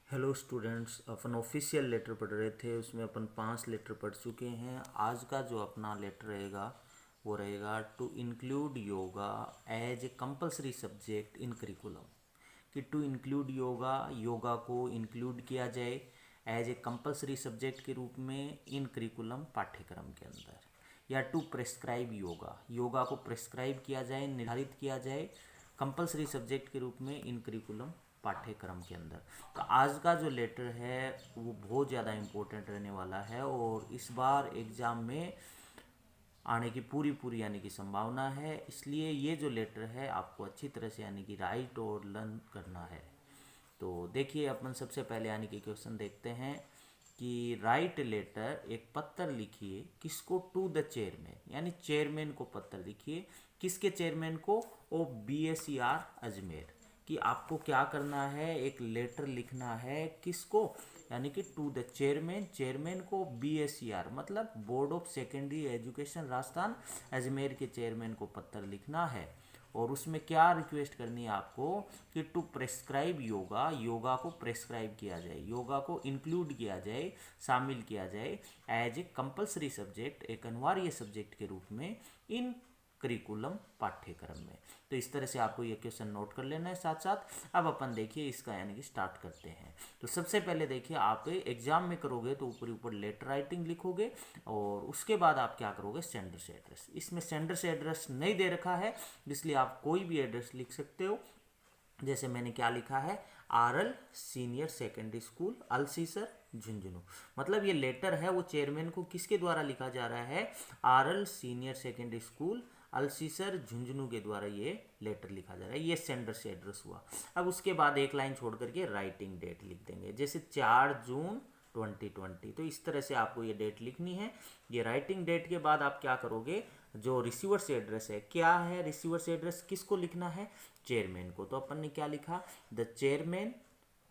Hello students, अपन official letter पढ़ रहे थे। उसमें अपन 5 लेटर पढ़ चुके हैं। आज का जो अपना लेटर रहेगा वो रहेगा to include yoga as a compulsory subject in curriculum. कि टू इंक्लूड योगा, योगा को इंक्लूड किया जाए एज ए कंपलसरी सब्जेक्ट के रूप में इन करिकुलम, पाठ्यक्रम के अंदर। या टू प्रेस्क्राइब योगा, योगा को प्रेस्क्राइब किया जाए, निर्धारित किया जाए कंपलसरी सब्जेक्ट के रूप में इन करिकुलम, पाठ्यक्रम के अंदर। तो आज का जो लेटर है वो बहुत ज़्यादा इम्पोर्टेंट रहने वाला है और इस बार एग्ज़ाम में आने की पूरी पूरी यानी कि संभावना है। इसलिए ये जो लेटर है आपको अच्छी तरह से यानी कि राइट और लर्न करना है। तो देखिए, अपन सबसे पहले यानी कि क्वेश्चन देखते हैं कि राइट लेटर, एक पत्र लिखिए किसको, टू द चेयरमैन, यानी चेयरमैन को पत्र लिखिए। किसके चेयरमैन को? ओ BSER अजमेर। कि आपको क्या करना है, एक लेटर लिखना है किसको, यानी कि टू द चेयरमैन, चेयरमैन को BSER मतलब board of secondary education Rajasthan Ajmer के चेयरमैन को पत्र लिखना है। और उसमें क्या रिक्वेस्ट करनी है आपको कि टू प्रेस्क्राइब योगा, योगा को प्रेस्क्राइब किया जाए, योगा को इंक्लूड किया जाए, शामिल किया जाए एज ए कंपलसरी सब्जेक्ट, एक अनिवार्य सब्जेक्ट के रूप में इन करिकुलम, पाठ्यक्रम में। तो इस तरह से आपको ये क्वेश्चन नोट कर लेना है साथ साथ। अब अपन देखिए इसका यानी कि स्टार्ट करते हैं। तो सबसे पहले देखिए, आप एग्जाम में करोगे तो ऊपर ऊपर लेटर राइटिंग लिखोगे और उसके बाद आप क्या करोगे, सेंडर से एड्रेस। इसमें सेंडर से एड्रेस नहीं दे रखा है, इसलिए आप कोई भी एड्रेस लिख सकते हो। जैसे मैंने क्या लिखा है, RL senior secondary school, Alsisar, Jhunjhunu. मतलब ये लेटर है वो चेयरमैन को किसके द्वारा लिखा जा रहा है, RL senior secondary school Alsisar Jhunjhunu के द्वारा ये लेटर लिखा जा रहा है। ये सेंडर से एड्रेस हुआ। अब उसके बाद एक लाइन छोड़ करके राइटिंग डेट लिख देंगे, जैसे 4 जून 2020। तो इस तरह से आपको ये डेट लिखनी है। ये राइटिंग डेट के बाद आप क्या करोगे, जो रिसीवर से एड्रेस है, क्या है रिसीवर से एड्रेस, किसको लिखना है, चेयरमैन को। तो अपन ने क्या लिखा, the chairman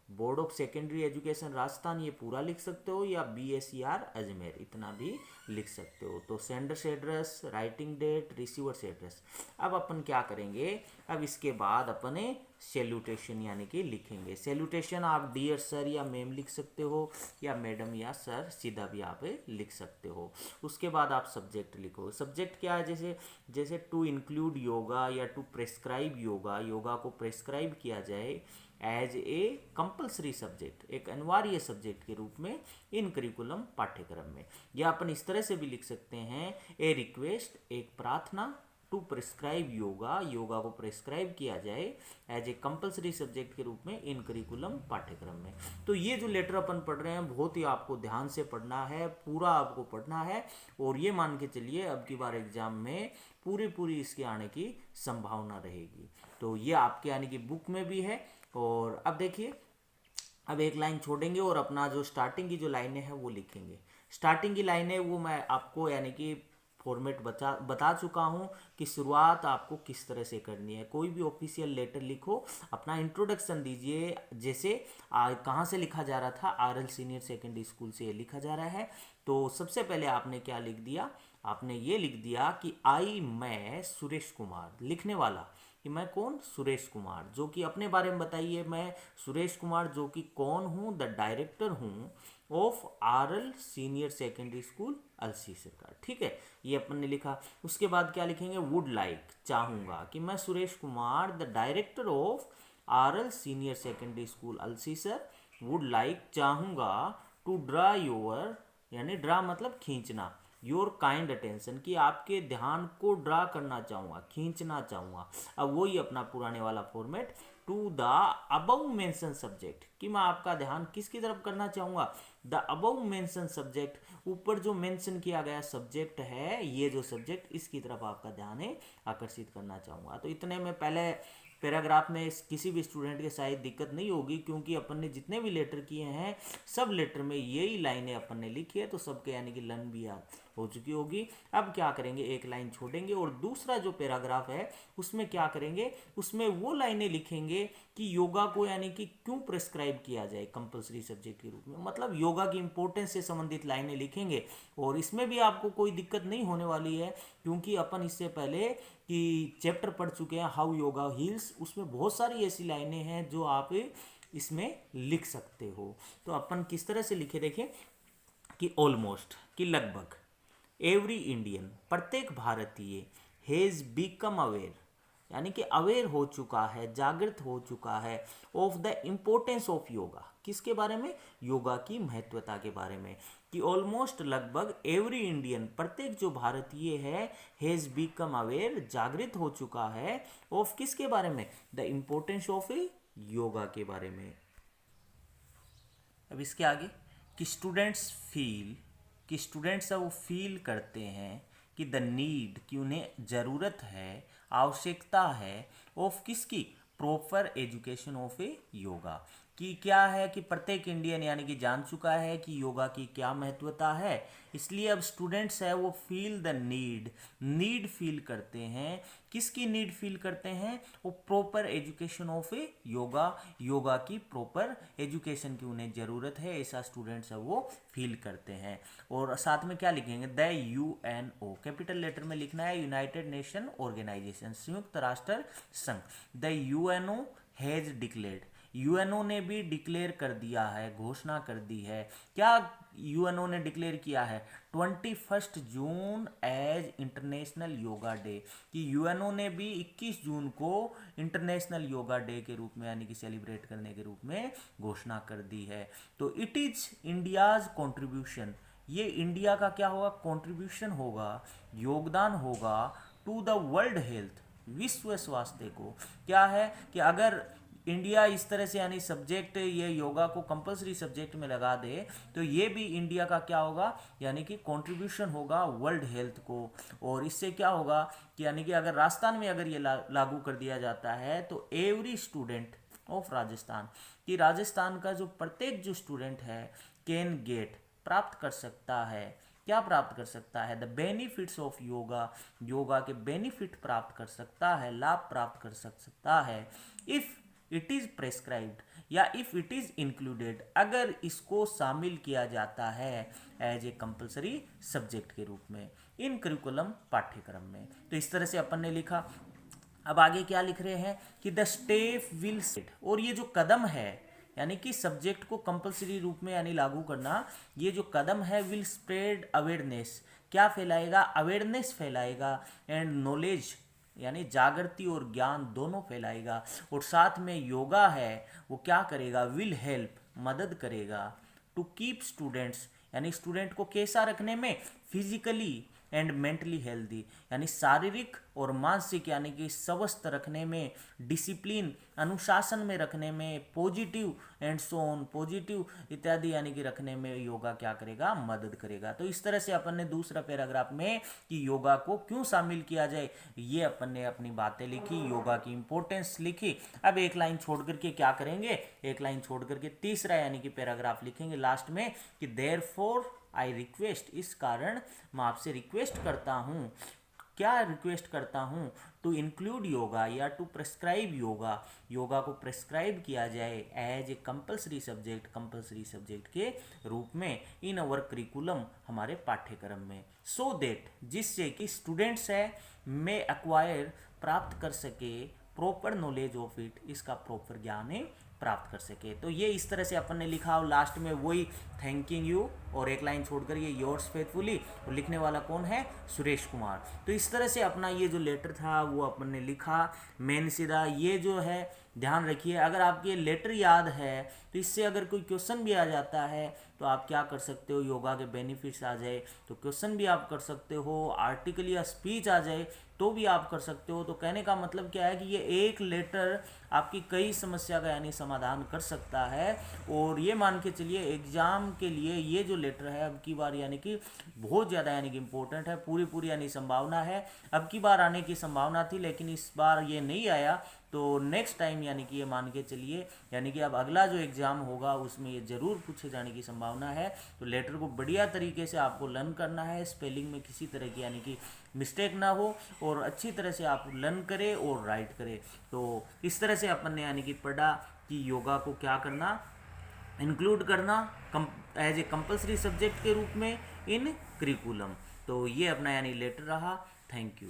board of secondary education Rajasthan, ये पूरा लिख सकते हो, या BSER अजमेर, इतना भी लिख सकते हो। तो सेंडर से एड्रेस, राइटिंग डेट, रिसीवर से एड्रेस। अब अपन क्या करेंगे, अब इसके बाद अपने सैल्यूटेशन यानी कि लिखेंगे। सैल्यूटेशन आप डियर सर या मैम लिख सकते हो, या मैडम या सर सीधा भी आप लिख सकते हो। उसके बाद आप सब्जेक्ट लिखो। सब्जेक्ट क्या है, जैसे जैसे टू इंक्लूड योगा या टू प्रेस्क्राइब योगा, योगा को प्रेस्क्राइब किया जाए एज ए कंपलसरी सब्जेक्ट, एक अनिवार्य सब्जेक्ट के रूप में इन करिकुलम, पाठ्यक्रम में। या अपन इस तरह से भी लिख सकते हैं, ए रिक्वेस्ट, एक प्रार्थना, टू प्रिस्क्राइब योगा, योगा को प्रिस्क्राइब किया जाए एज ए कंपलसरी सब्जेक्ट के रूप में इन करिकुलम, पाठ्यक्रम में। तो ये जो लेटर अपन पढ़ रहे हैं बहुत ही आपको ध्यान से पढ़ना है, पूरा आपको पढ़ना है। और ये मान के चलिए अब की बार एग्जाम में पूरी पूरी इसके आने की संभावना रहेगी। तो ये आपके यानी कि बुक में भी है। और अब देखिए, अब एक लाइन छोड़ेंगे और अपना जो स्टार्टिंग की जो लाइनें हैं वो लिखेंगे। स्टार्टिंग की लाइनें वो मैं आपको यानी कि फॉर्मेट बता चुका हूँ कि शुरुआत आपको किस तरह से करनी है। कोई भी ऑफिशियल लेटर लिखो, अपना इंट्रोडक्शन दीजिए। जैसे कहाँ से लिखा जा रहा था, RL सीनियर सेकेंडरी स्कूल से लिखा जा रहा है। तो सबसे पहले आपने क्या लिख दिया, आपने ये लिख दिया कि मैं सुरेश कुमार, लिखने वाला कि मैं कौन, सुरेश कुमार, जो कि अपने बारे में बताइए। मैं सुरेश कुमार जो कि कौन हूँ, द डायरेक्टर हूँ of RL senior secondary school Alsisar का। ठीक है, ये अपन ने लिखा। उसके बाद क्या लिखेंगे, वुड लाइक, चाहूँगा, कि मैं Suresh Kumar the director of RL senior secondary school Alsisar would like, चाहूँगा, टू ड्रा योर, यानी ड्रा मतलब खींचना, योर काइंड अटेंशन, कि आपके ध्यान को ड्रा करना चाहूँगा, खींचना चाहूँगा। अब वही अपना पुराने वाला format, to the above mention subject, कि मैं आपका ध्यान किसकी तरफ करना चाहूँगा, द अबव मेंशन सब्जेक्ट, ऊपर जो मेंशन किया गया सब्जेक्ट है, ये जो सब्जेक्ट, इसकी तरफ आपका ध्यान आकर्षित करना चाहूँगा। तो इतने में पहले पैराग्राफ में किसी भी स्टूडेंट के शायद दिक्कत नहीं होगी, क्योंकि अपन ने जितने भी लेटर किए हैं सब लेटर में यही लाइनें अपन ने लिखी है, तो सबके यानी कि लर्न भी याद हो चुकी होगी। अब क्या करेंगे, एक लाइन छोड़ेंगे और दूसरा जो पैराग्राफ है उसमें क्या करेंगे, उसमें वो लाइनें लिखेंगे कि योगा को यानी कि क्यों प्रेस्क्राइब किया जाए कंपलसरी सब्जेक्ट के रूप में, मतलब योगा की इंपॉर्टेंस से संबंधित लाइनें लिखेंगे। और इसमें भी आपको कोई दिक्कत नहीं होने वाली है, क्योंकि अपन इससे पहले कि चैप्टर पढ़ चुके हैं हाउ योगा हील्स, उसमें बहुत सारी ऐसी लाइनें हैं जो आप इसमें लिख सकते हो। तो अपन किस तरह से लिखे, देखें कि ऑलमोस्ट, कि लगभग, एवरी इंडियन, प्रत्येक भारतीय, हैज़ बिकम अवेयर, यानी कि अवेयर हो चुका है, जागृत हो चुका है, of the importance of yoga, किसके बारे में, योगा की महत्वता के बारे में, कि ऑलमोस्ट, लगभग, एवरी इंडियन, प्रत्येक जो भारतीय है, हैज़ बिकम अवेयर, जागृत हो चुका है, ऑफ किसके बारे में, द इम्पोर्टेंस ऑफ योगा के बारे में। अब इसके आगे कि स्टूडेंट्स फील, कि स्टूडेंट्स वो फील करते हैं कि द नीड, कि उन्हें ज़रूरत है, आवश्यकता है, ऑफ किसकी, प्रॉपर एजुकेशन ऑफ ए योगा, कि क्या है कि प्रत्येक इंडियन यानी कि जान चुका है कि योगा की क्या महत्वता है, इसलिए अब स्टूडेंट्स है वो feel the need, need feel करते हैं, किसकी नीड फील करते हैं, वो प्रॉपर एजुकेशन ऑफ ए योगा, योगा की प्रॉपर एजुकेशन की उन्हें ज़रूरत है, ऐसा स्टूडेंट्स है वो फील करते हैं। और साथ में क्या लिखेंगे, द यूएनओ, कैपिटल लेटर में लिखना है, यूनाइटेड नेशन ऑर्गेनाइजेशन, संयुक्त राष्ट्र संघ, the UNO has declared, UNO ने भी डिक्लेयर कर दिया है, घोषणा कर दी है, क्या यूएनओ ने डिक्लेयर किया है, 21 June as international yoga day, कि यूएनओ ने भी 21 जून को इंटरनेशनल योगा डे के रूप में यानी कि सेलिब्रेट करने के रूप में घोषणा कर दी है। तो इट इज इंडियाज कॉन्ट्रीब्यूशन, ये इंडिया का क्या होगा, कॉन्ट्रीब्यूशन होगा, योगदान होगा, टू द वर्ल्ड हेल्थ, विश्व स्वास्थ्य को, क्या है कि अगर इंडिया इस तरह से यानी सब्जेक्ट ये योगा को कंपलसरी सब्जेक्ट में लगा दे तो ये भी इंडिया का क्या होगा, यानी कि कंट्रीब्यूशन होगा वर्ल्ड हेल्थ को। और इससे क्या होगा कि यानी कि अगर राजस्थान में अगर ये लागू कर दिया जाता है तो एवरी स्टूडेंट ऑफ राजस्थान, कि राजस्थान का जो प्रत्येक जो स्टूडेंट है कैन गेट, प्राप्त कर सकता है, क्या प्राप्त कर सकता है, the benefits of yoga, yoga के बेनिफिट प्राप्त कर सकता है, लाभ प्राप्त कर सकता है, इफ़ इट इज़ प्रेस्क्राइब्ड या इफ़ इट इज़ इंक्लूडेड, अगर इसको शामिल किया जाता है एज ए कंपलसरी सब्जेक्ट के रूप में इन करिकुलम, पाठ्यक्रम में। तो इस तरह से अपन ने लिखा। अब आगे क्या लिख रहे हैं कि द स्टेप विल सेट, और ये जो कदम है यानी कि सब्जेक्ट को कंपलसरी रूप में यानी लागू करना, ये जो कदम है विल स्प्रेड अवेयरनेस, क्या फैलाएगा, अवेयरनेस फैलाएगा, एंड नॉलेज यानी जागृति और ज्ञान दोनों फैलाएगा। और साथ में योगा है वो क्या करेगा, विल हेल्प, मदद करेगा, टू कीप स्टूडेंट्स, यानी स्टूडेंट को कैसा रखने में, फिजिकली एंड मेंटली हेल्दी, यानी शारीरिक और मानसिक यानी कि स्वस्थ रखने में, डिसिप्लिन अनुशासन में रखने में, positive and so on, positive इत्यादि यानी कि रखने में योगा क्या करेगा, मदद करेगा। तो इस तरह से अपन ने दूसरा पैराग्राफ में कि योगा को क्यों शामिल किया जाए ये अपन ने अपनी बातें लिखी, योगा की इंपॉर्टेंस लिखी। अब एक लाइन छोड़ करके क्या करेंगे, एक लाइन छोड़ करके तीसरा यानी कि पैराग्राफ लिखेंगे लास्ट में कि देयरफॉर आई रिक्वेस्ट, इस कारण मैं आपसे रिक्वेस्ट करता हूँ, क्या रिक्वेस्ट करता हूँ, टू इंक्लूड योगा या टू प्रेस्क्राइब योगा, योगा को प्रेस्क्राइब किया जाए as a compulsory subject, compulsory subject के रूप में इन अवर करिकुलम, हमारे पाठ्यक्रम में, सो देट, जिससे कि स्टूडेंट्स है में एक्वायर, प्राप्त कर सके, प्रॉपर नॉलेज ऑफ इट, इसका प्रॉपर ज्ञान प्राप्त कर सके। तो ये इस तरह से अपन ने लिखा और लास्ट में वही थैंकिंग यू और एक लाइन छोड़कर ये योर्स फेथफुली, और लिखने वाला कौन है, सुरेश कुमार। तो इस तरह से अपना ये जो लेटर था वो अपन ने लिखा। मेन सीधा ये जो है ध्यान रखिए, अगर आपके ये लेटर याद है तो इससे अगर कोई क्वेश्चन भी आ जाता है तो आप क्या कर सकते हो, योगा के बेनिफिट्स आ जाए तो क्वेश्चन भी आप कर सकते हो, आर्टिकल या स्पीच आ जाए तो भी आप कर सकते हो। तो कहने का मतलब क्या है कि ये एक लेटर आपकी कई समस्या का यानी समाधान कर सकता है। और ये मान के चलिए एग्जाम के लिए ये जो लेटर है अब की बार यानी कि बहुत ज़्यादा यानी कि इम्पोर्टेंट है, पूरी यानी संभावना है अब की बार आने की संभावना थी लेकिन इस बार ये नहीं आया। तो नेक्स्ट टाइम यानी कि ये मान के चलिए यानी कि अब अगला जो एग्ज़ाम होगा उसमें ये ज़रूर पूछे जाने की संभावना है। तो लेटर को बढ़िया तरीके से आपको लर्न करना है, स्पेलिंग में किसी तरह की यानी कि मिस्टेक ना हो और अच्छी तरह से आप लर्न करें और राइट करें। तो इस तरह से अपन ने यानी कि पढ़ा कि योगा को क्या करना, इंक्लूड करना एज ए कंपलसरी सब्जेक्ट के रूप में इन करिकुलम। तो ये अपना यानी लेटर रहा। Thank you.